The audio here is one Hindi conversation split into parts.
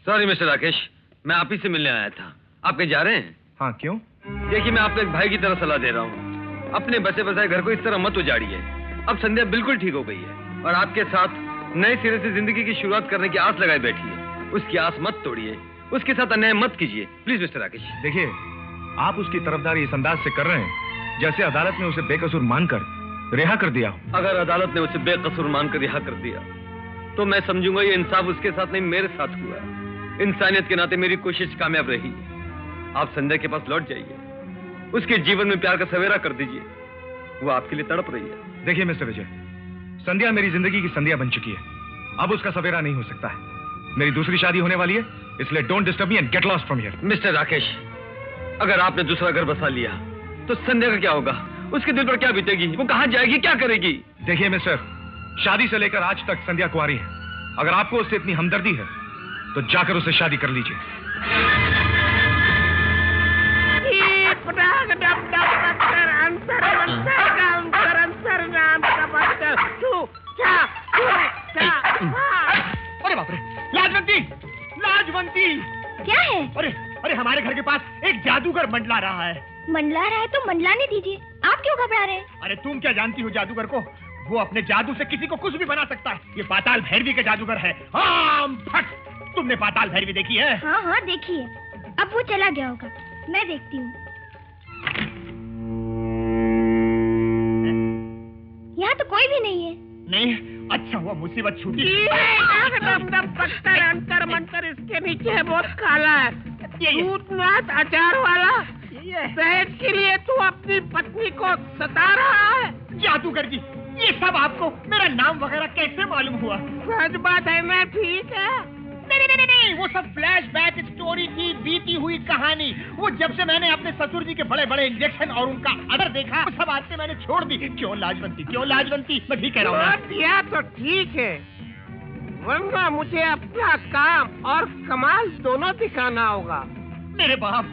सॉरी मिस्टर राकेश, मैं आप ही से मिलने आया था। आप कहीं जा रहे हैं? हाँ, क्यों? देखिए, मैं आपको एक भाई की तरह सलाह दे रहा हूँ। अपने बसे बसाए घर को इस तरह मत उजाड़िए। अब संध्या बिल्कुल ठीक हो गई है और आपके साथ नए सिरे से जिंदगी की शुरुआत करने की आस लगाए बैठी है। उसकी आस मत तोड़िए, उसके साथ अन्याय मत कीजिए, प्लीज मिस्टर राकेश। देखिए, आप उसकी तरफदारी इस अंदाज से कर रहे हैं जैसे अदालत ने उसे बेकसूर मानकर रिहा कर दिया। अगर अदालत ने उसे बेकसूर मानकर रिहा कर दिया तो मैं समझूंगा ये इंसाफ उसके साथ नहीं, मेरे साथ हुआ। इंसानियत के नाते मेरी कोशिश कामयाब रही। आप संध्या के पास लौट जाइए, उसके जीवन में प्यार का सवेरा कर दीजिए। वो आपके लिए तड़प रही है। देखिए मिस्टर विजय, संध्या मेरी जिंदगी की संध्या बन चुकी है। अब उसका सवेरा नहीं हो सकता है। मेरी दूसरी शादी होने वाली है, इसलिए don't disturb me and get lost from here. Mister Rakesh, अगर आपने दूसरा घर बसा लिया तो संध्या का क्या होगा? उसके दिल पर क्या बीतेगी? वो कहां जाएगी, क्या करेगी? देखिए मिस्टर, शादी से लेकर आज तक संध्या कुंवारी है। अगर आपको उससे इतनी हमदर्दी है तो जाकर उससे शादी कर लीजिए। अरे बाप रे, लाजवंती, लाजवंती! क्या है? अरे हमारे घर के पास एक जादूगर मंडला रहा है। मंडला रहा है तो मंडलाने दीजिए, आप क्यों घबरा रहे हैं? अरे तुम क्या जानती हो जादूगर को? वो अपने जादू से किसी को कुछ भी बना सकता है। ये पाताल भैरवी का जादूगर है। हाँ, फट! तुमने पाताल भैरवी देखी है? हाँ हाँ देखी है। अब वो चला गया होगा, मैं देखती हूँ। यहाँ तो कोई भी नहीं है। नहीं? अच्छा हुआ मुसीबत छूटी। अंतर मंतर इसके नीचे है, बहुत काला है। दूधनाथ अचार वाला सहज के लिए तू अपनी पत्नी को सता रहा है। जादूगर जी, ये सब आपको मेरा नाम वगैरह कैसे मालूम हुआ? सच बात है ना? ठीक है। नहीं, वो सब फ्लैशबैक स्टोरी थी, बीती हुई कहानी। वो जब से मैंने अपने ससुर जी के बड़े बड़े इंजेक्शन और उनका अदर देखा, वो सब आते मैंने छोड़ दी। क्यों लाजवंती, क्यों लाजवंती? मैं ठीक कह रहा हूँ। दिया तो ठीक है, वरना मुझे अपना काम और कमाल दोनों दिखाना होगा। मेरे बाप,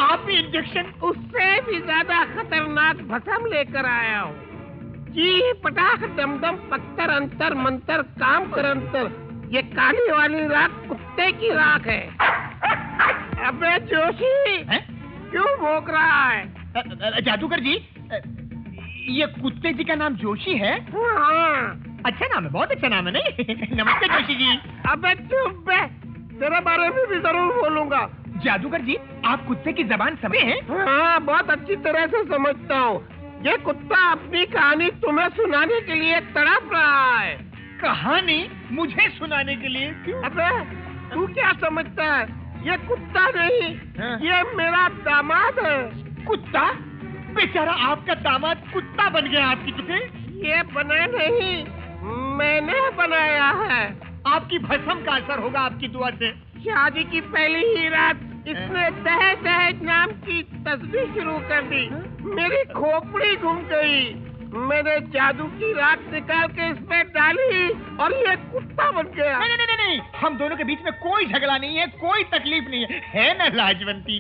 आप भी इंजेक्शन? उससे भी ज्यादा खतरनाक भस्म लेकर आया हूँ। जी पटाख दमदम पत्थर अंतर मंतर काम कर अंतर। ये काली वाली राख कुत्ते की राख है। अबे जोशी, क्यों भौंक रहा है? जादूगर जी, ये कुत्ते जी का नाम जोशी है? हाँ। अच्छा नाम है, बहुत अच्छा नाम है। नहीं? नमस्ते जोशी जी। अबे चुप बे, तेरे बारे में भी जरूर बोलूंगा। जादूगर जी, आप कुत्ते की जबान समझे हैं? हाँ, बहुत अच्छी तरह से समझता हूँ। ये कुत्ता अपनी कहानी तुम्हें सुनाने के लिए तड़प रहा है। कहानी मुझे सुनाने के लिए? क्यों? अबे तू क्या समझता है? ये कुत्ता नहीं, ये मेरा दामाद है। कुत्ता? बेचारा आपका दामाद कुत्ता बन गया आपकी तुझे? ये बना नहीं, मैंने बनाया है। आपकी भस्म का असर होगा आपकी दुआ से। शादी की पहली ही रात इसने दहेज दहेज नाम की तस्वीर शुरू कर दी। मेरी खोपड़ी घूम गई। मैंने जादू की राख निकाल के इसमें डाली और ये कुत्ता बन गया। नहीं नहीं नहीं, हम दोनों के बीच में कोई झगड़ा नहीं है, कोई तकलीफ नहीं है ना लाजवंती?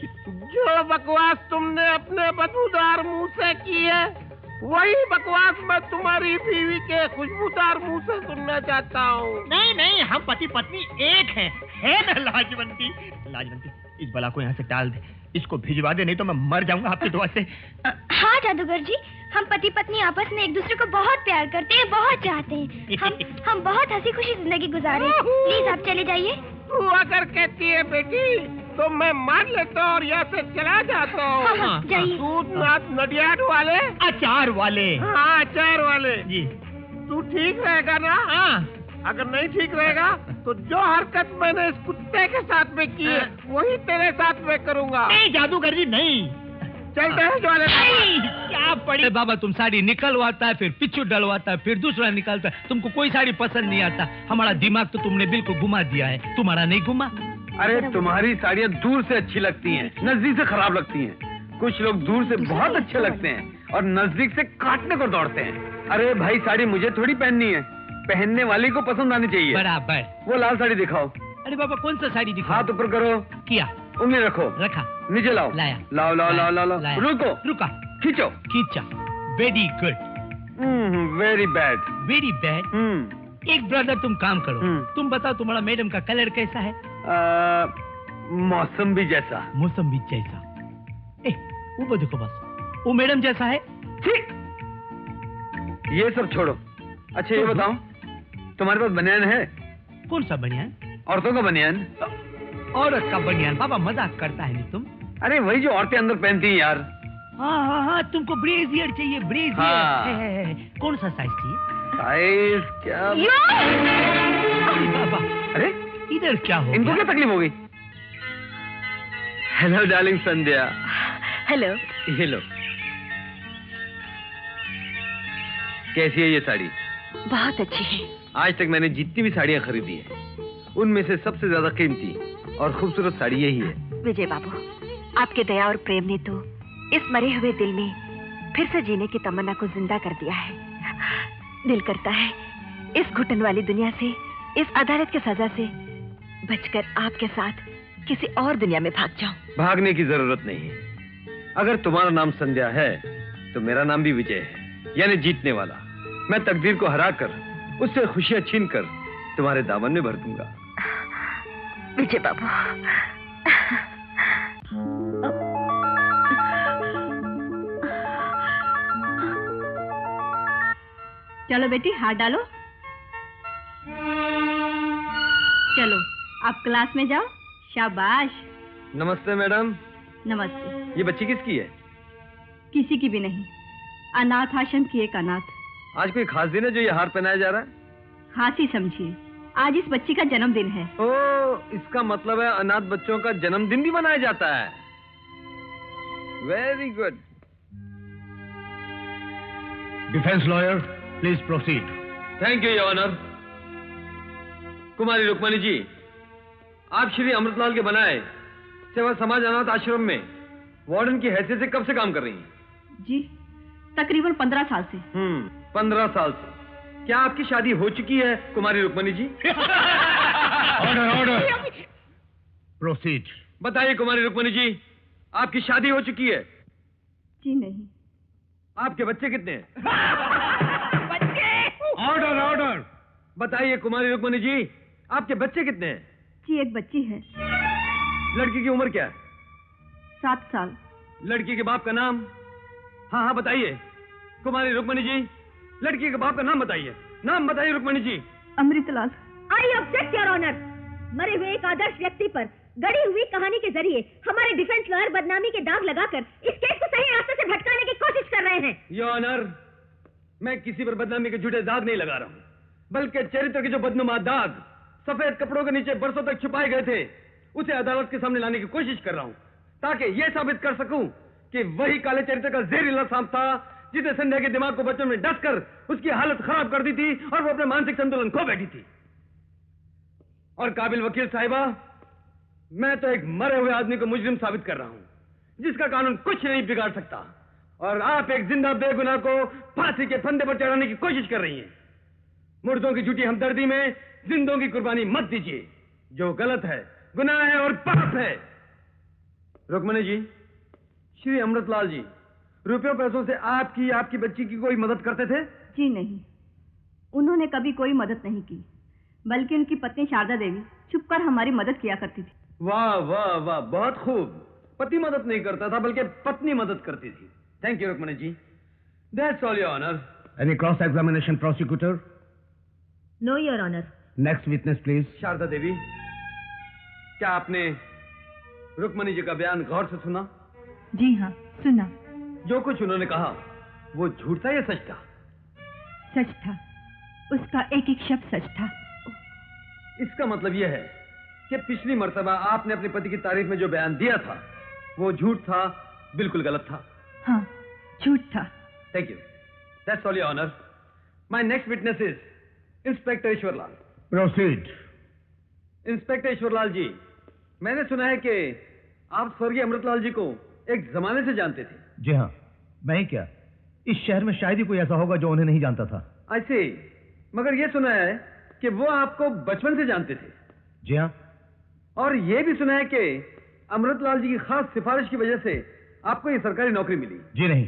जो बकवास तुमने अपने बदबूदार मुंह से की है, वही बकवास मैं तुम्हारी बीवी के खुशबूदार मुंह से सुनना चाहता हूँ। नहीं नहीं, हम पति पत्नी एक हैं, है ना लाजवंती? लाजवंती, इस बला को यहाँ से टाल दे, इसको भिजवा दे, नहीं तो मैं मर जाऊंगा आपकी दुआ से। हाँ जादूगर जी, हम पति पत्नी आपस में एक दूसरे को बहुत प्यार करते हैं, बहुत चाहते हैं। हम बहुत हंसी खुशी जिंदगी गुजारे। प्लीज आप चले जाइए। तू अगर कहती है बेटी तो मैं मान लेता हूँ और यहाँ से चला जाता हूँ। हाँ, जाइए। दूधनाथ नडियाद वाले, अचार वाले। हाँ अचार वाले जी। तू ठीक रहेगा ना? हाँ। अगर नहीं ठीक रहेगा तो जो हरकत मैंने इस कुत्ते के साथ में की है वही तेरे साथ में करूँगा। नहीं जादूगर जी नहीं। चल दहेज वाले क्या पड़ी? बाबा तुम साड़ी निकलवाता है, फिर पिछू डलवाता है, फिर दूसरा निकालता है। तुमको कोई साड़ी पसंद नहीं आता। हमारा दिमाग तो तुमने बिल्कुल घुमा दिया है, तुम्हारा नहीं घुमा। अरे तुम्हारी साड़ियाँ दूर से अच्छी लगती हैं, नजदीक से खराब लगती हैं। कुछ लोग दूर से बहुत अच्छे लगते हैं और नजदीक से काटने को दौड़ते हैं। अरे भाई, साड़ी मुझे थोड़ी पहननी है, पहनने वाले को पसंद आनी चाहिए। बराबर। वो लाल साड़ी दिखाओ। अरे बाबा कौन सा साड़ी दिखाओ? हाथ ऊपर करो। किया। उंगली रखो। रखा। नीचे लाओ। लाया। लाओ लाओ लाओ लाओ लाओ। रुको। रुका। खींचो। खींचा। Very good. Very bad. Very bad. एक ब्रदर तुम काम करो, तुम बताओ तुम्हारा मैडम का कलर कैसा है? मौसम्बी जैसा। मौसम्बी जैसा? वो देखो बस, वो मैडम जैसा है। ठीक, ये सब छोड़ो। अच्छा ये बताओ, तुम्हारे पास बनियान है? कौन सा बनियान? औरतों का बनियान। औरत का बनियान? बाबा मजाक करता है नहीं तुम? अरे वही जो औरतें अंदर पहनती हैं यार। हाँ, तुमको ब्रेजियर चाहिए? ब्रेजियर? हाँ। कौन सा साइज चाहिए? साइज क्या? अरे बाबा, अरे इधर क्या हो इनको गया? क्या तकलीफ हो गई? हेलो डार्लिंग संध्या। हेलो। ये लो। कैसी है ये साड़ी? बहुत अच्छी है। आज तक मैंने जितनी भी साड़ियाँ खरीदी है, उनमें से सबसे ज्यादा कीमती और खूबसूरत साड़ी यही है। विजय बाबू, आपके दया और प्रेम ने तो इस मरे हुए दिल में फिर से जीने की तमन्ना को जिंदा कर दिया है। दिल करता है इस घुटन वाली दुनिया से, इस अदालत की सजा से बचकर आपके साथ किसी और दुनिया में भाग जाऊं। भागने की जरूरत नहीं है। अगर तुम्हारा नाम संध्या है तो मेरा नाम भी विजय है, यानी जीतने वाला। मैं तकदीर को हराकर, उससे खुशियां छीनकर तुम्हारे दामन में भर दूंगा। विजय बाबू, चलो बेटी, हाथ डालो। चलो आप क्लास में जाओ। शाबाश। नमस्ते मैडम। नमस्ते। ये बच्ची किसकी है? किसी की भी नहीं, अनाथ आश्रम की एक अनाथ। आज कोई खास दिन है जो ये हार पहनाया जा रहा है? खास ही समझिए, आज इस बच्ची का जन्मदिन है। ओ, इसका मतलब है अनाथ बच्चों का जन्मदिन भी मनाया जाता है। Very good. Defence lawyer, please proceed. Thank you your honour. कुमारी रुक्मणी जी, आप श्री अमृतलाल के बनाए सेवा समाज अनाथ आश्रम में वार्डन की हैसियत से कब से काम कर रही हैं? जी, तकरीबन 15 साल से। 15 साल से। क्या आपकी शादी हो चुकी है कुमारी Rukmani ji? Order, order. Proceed. बताइए कुमारी रुक्मणी जी, आपकी शादी हो चुकी है? जी नहीं। आपके बच्चे कितने हैं? Order, order. बताइए कुमारी रुक्मणी जी, आपके बच्चे कितने हैं? जी एक बच्ची है। लड़की की उम्र क्या है? 7 साल। लड़की के बाप का नाम? हाँ बताइए कुमारी रुक्मणी जी, लड़की के बाप का नाम बताइए। नाम बताइए Rukmani ji. Amritlal. I object your honour. मरे हुए एक आदर्श व्यक्ति पर गढ़ी हुई कहानी के जरिए हमारे डिफेंस लॉयर बदनामी के दाग लगाकर इस केस को सही रास्ते से भटकाने की कोशिश कर रहे हैं। योर ऑनर, मैं किसी पर बदनामी के झूठे दाग नहीं लगा रहा हूं, बल्कि चरित्र के जो बदनुमा दाग सफेद कपड़ों के नीचे बरसों तक छुपाए गए थे, उसे अदालत के सामने लाने की कोशिश कर रहा हूं, ताकि यह साबित कर सकूं कि वही काले चरित्र का जहरीला सांप था जिसने संध्या के दिमाग को बचपन में डसकर उसकी हालत खराब कर दी थी और वो अपने मानसिक संतुलन खो बैठी थी। और काबिल वकील साहिबा, मैं तो एक मरे हुए आदमी को मुजरिम साबित कर रहा हूं जिसका कानून कुछ नहीं बिगाड़ सकता, और आप एक जिंदा बेगुनाह को फांसी के फंदे पर चढ़ाने की कोशिश कर रही हैं। मुर्दों की झूठी हमदर्दी में जिंदों की कुर्बानी मत दीजिए, जो गलत है, गुनाह है और पाप है। रुक्मणी जी, श्री अमृतलाल जी रुपयों पैसों से आपकी बच्ची की कोई मदद करते थे? जी नहीं, उन्होंने कभी कोई मदद नहीं की, बल्कि उनकी पत्नी शारदा देवी छुपकर हमारी मदद किया करती थी। वाह वाह वाह, बहुत खूब। पति मदद नहीं करता था बल्कि पत्नी मदद करती थी। Thank you Rukmani ji. That's all your honour. Any cross examination prosecutor? No your honour. Next witness please. Sharda Devi, क्या आपने रुक्मणी जी का बयान गौर से सुना? जी हाँ, सुना। जो कुछ उन्होंने कहा वो झूठ था या सच था? सच था, उसका एक एक शब्द सच था। इसका मतलब यह है कि पिछली मर्तबा आपने अपने पति की तारीफ में जो बयान दिया था वो झूठ था, बिल्कुल गलत था। हाँ, झूठ था। Thank you. That's all your honour. My next witness is inspector Ishwarlal. Proceed. Inspector Ishwarlal ji, मैंने सुना है कि आप स्वर्गीय अमृतलाल जी को एक जमाने से जानते थे। जी हाँ, मैं ही क्या, इस शहर में शायद ही कोई ऐसा होगा जो उन्हें नहीं जानता था। ऐसे, मगर यह सुना है कि वो आपको बचपन से जानते थे। जी हाँ। और यह भी सुना है कि अमृतलाल जी की खास सिफारिश की वजह से आपको ये सरकारी नौकरी मिली। जी नहीं,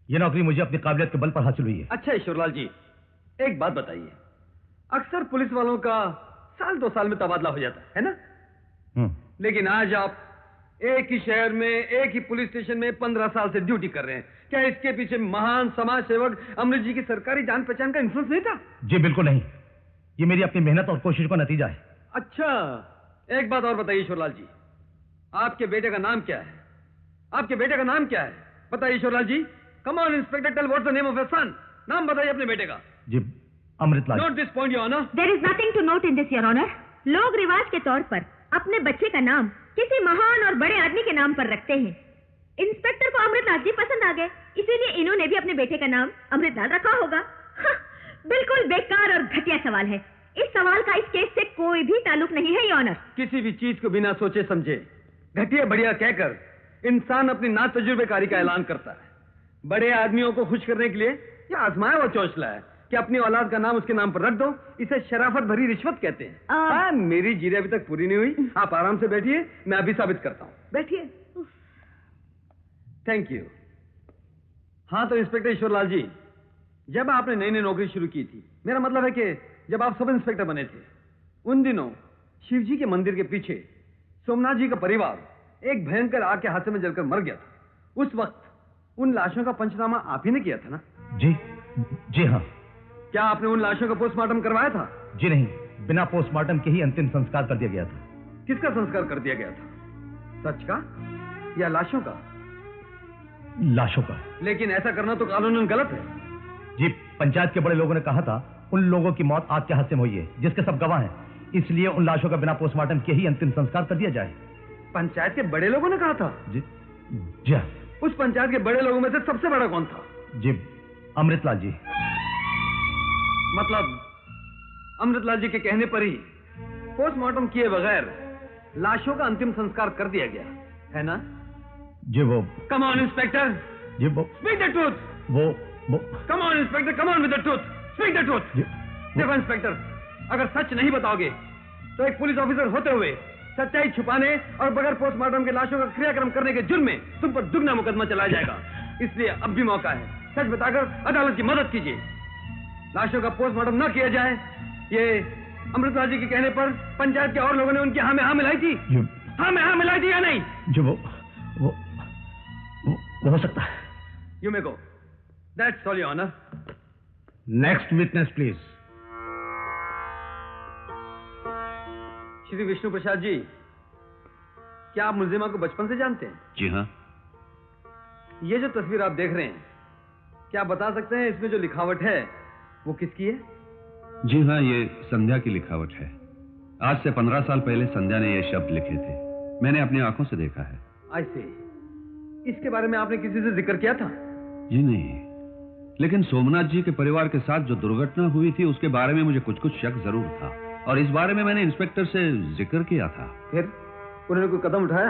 ये नौकरी मुझे अपनी काबिलियत के बल पर हासिल हुई है। अच्छा ईश्वरलाल जी, एक बात बताइए, अक्सर पुलिस वालों का साल 2 साल में तबादला हो जाता है ना? लेकिन आज आप एक ही शहर में, एक ही पुलिस स्टेशन में 15 साल से ड्यूटी कर रहे हैं। क्या इसके पीछे महान समाज सेवक अमृत जी की सरकारी जान पहचान का इन्फ्लुएंस नहीं था? जी बिल्कुल नहीं, ये मेरी अपनी मेहनत और कोशिश का नतीजा है। अच्छा, एक बात और बताइए ईश्वरलाल जी, आपके बेटे का नाम क्या है? आपके बेटे का नाम क्या है? बताइए Ishwarlal ji. Come on inspector, tell what's the name of your son. नाम बताइए अपने बेटे का। जी Amritlal. Note this point your honour. There is nothing to note in this your honour. लोग रिवाज के तौर पर अपने बच्चे का नाम किसी महान और बड़े आदमी के नाम पर रखते हैं। इंस्पेक्टर को अमृतलाल जी पसंद आ गए, इसीलिए इन्होंने भी अपने बेटे का नाम अमृतलाल रखा होगा। बिल्कुल बेकार और घटिया सवाल है। इस सवाल का इस केस से कोई भी ताल्लुक नहीं है योर ऑनर। किसी भी चीज को बिना सोचे समझे घटिया बढ़िया कहकर इंसान अपनी ना तजुर्बेकारी का ऐलान करता है। बड़े आदमियों को खुश करने के लिए यह आजमाया हुआ चौचला है कि अपनी औलाद का नाम उसके नाम पर रख दो। इसे शराफत भरी रिश्वत कहते हैं। मेरी जीरे अभी तक पूरी नहीं हुई। आप आराम से बैठिए, मैं अभी साबित करता हूं। बैठिए। Thank you. हाँ तो इंस्पेक्टर ईश्वरलाल जी, जब आपने नई नई नौकरी शुरू की थी, मेरा मतलब है कि जब आप सब इंस्पेक्टर बने थे, उन दिनों शिवजी के मंदिर के पीछे सोमनाथ जी का परिवार एक भयंकर आग के हादसे में जलकर मर गया था। उस वक्त उन लाशों का पंचनामा आप ही ने किया था ना? जी हाँ। क्या आपने उन लाशों का पोस्टमार्टम करवाया था? जी नहीं, बिना पोस्टमार्टम के ही अंतिम संस्कार कर दिया गया था। किसका संस्कार कर दिया गया था? सच का या लाशों का? लाशों का। लेकिन ऐसा करना तो कानूनन गलत है। जी, पंचायत के बड़े लोगों ने कहा था उन लोगों की मौत आग के हादसे में हुई है, जिसके सब गवाह हैं, इसलिए उन लाशों का बिना पोस्टमार्टम के ही अंतिम संस्कार कर दिया जाए। पंचायत के बड़े लोगों ने कहा था? जी हाँ। उस पंचायत के बड़े लोगों में से सबसे बड़ा कौन था? जी अमृतलाल जी। मतलब अमृतलाल जी के कहने पर ही पोस्टमार्टम किए बगैर लाशों का अंतिम संस्कार कर दिया गया है ना? जी वो। Come on inspector. जी वो। Speak the truth. वो। Come on inspector, come on with the truth. Speak the truth. देखो इंस्पेक्टर, अगर सच नहीं बताओगे तो एक पुलिस ऑफिसर होते हुए सच्चाई छुपाने और बगैर पोस्टमार्टम के लाशों का क्रियाक्रम करने के जुर्म में तुम पर दुगना मुकदमा चलाया जाएगा। इसलिए अब भी मौका है, सच बताकर अदालत की मदद कीजिए। लाशों का पोस्टमार्टम न किया जाए, ये अमृतलाल जी के कहने पर पंचायत के और लोगों ने उनकी हाँ में हाँ मिलाई थी। हाँ में हाँ मिलाई थी या नहीं? जो वो हो सकता है। You may go. That's all your honour. Next witness please. Shri Vishnu Prasad ji, क्या आप मुलजिमा को बचपन से जानते हैं? जी हाँ। ये जो तस्वीर आप देख रहे हैं, क्या आप बता सकते हैं इसमें जो लिखावट है वो किसकी है? जी हाँ, ये संध्या की लिखावट है। आज से 15 साल पहले संध्या ने ये शब्द लिखे थे। मैंने अपनी आंखों से देखा है। आई सी। इसके बारे में आपने किसी से जिक्र किया था? जी नहीं, लेकिन सोमनाथ जी के परिवार के साथ जो दुर्घटना हुई थी उसके बारे में मुझे कुछ शक जरूर था, और इस बारे में मैंने इंस्पेक्टर से जिक्र किया था। फिर उन्होंने कोई कदम उठाया?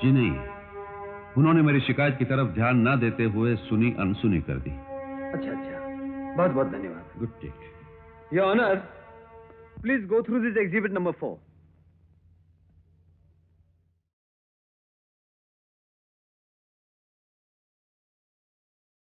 जी नहीं, उन्होंने मेरी शिकायत की तरफ ध्यान न देते हुए सुनी अनसुनी कर दी। अच्छा अच्छा, बहुत बहुत धन्यवाद। Good take. Your honour, please go through this exhibit number 4।